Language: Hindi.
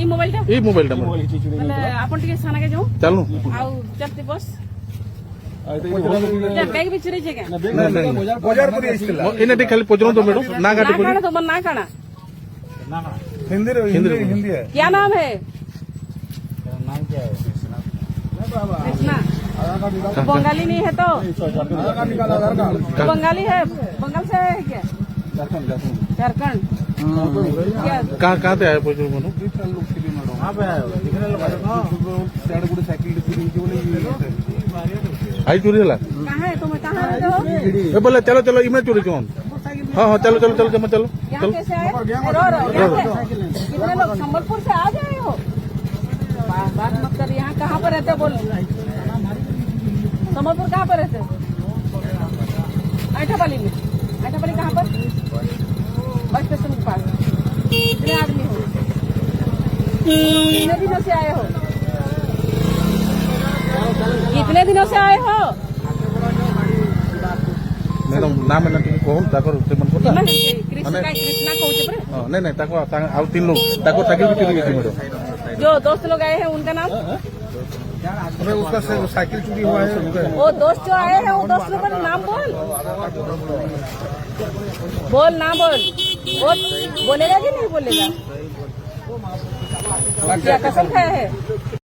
मोबाइल चलू बैग भी चुरी जगह इन्हें खाली पचर तो मैडम ना गाड़ी तो ना काना हिंदी हिंदी है। क्या नाम है? नाम क्या है? कृष्णा। बंगाली नहीं है तो बंगाली है, बंगाल से है क्या? झारखंड। कहाँ से आए पचर मनो आई चोरी है कहाँ है तुम? कहाँ रहते हो? बोले चलो चलो इमें चोरी कौन? हाँ हाँ चलो चलो चलो चलो चलो यहाँ कैसे आए? कितने लोग संबलपुर से आ गए हो? बात मत कर। यहाँ कहाँ पर रहते हो? बोल। संबलपुर कहाँ पर रहते हो? ऐठापाली में। ऐठापाली कहाँ पर? बस स्टेशन के पास। कितने आदमी हो? कितने दिनों से आए हो? कितने दिनों से आए हो? मैडम नाम है ना कौन ताकर मन को कृष्णा कौन? नहीं नहीं ताको आउ तीन लोग ताको साइकिल भी चोरी गई मैडम जो दोस्त लोग आए हैं उनका नाम? उसका साइकिल चोरी हुआ है। वो दोस्त जो आए हैं वो दोस्त लोगों का नाम बोल। बोल नाम बोल। बोलेगा कि नहीं बोलेगा? क्या कसम खाया है?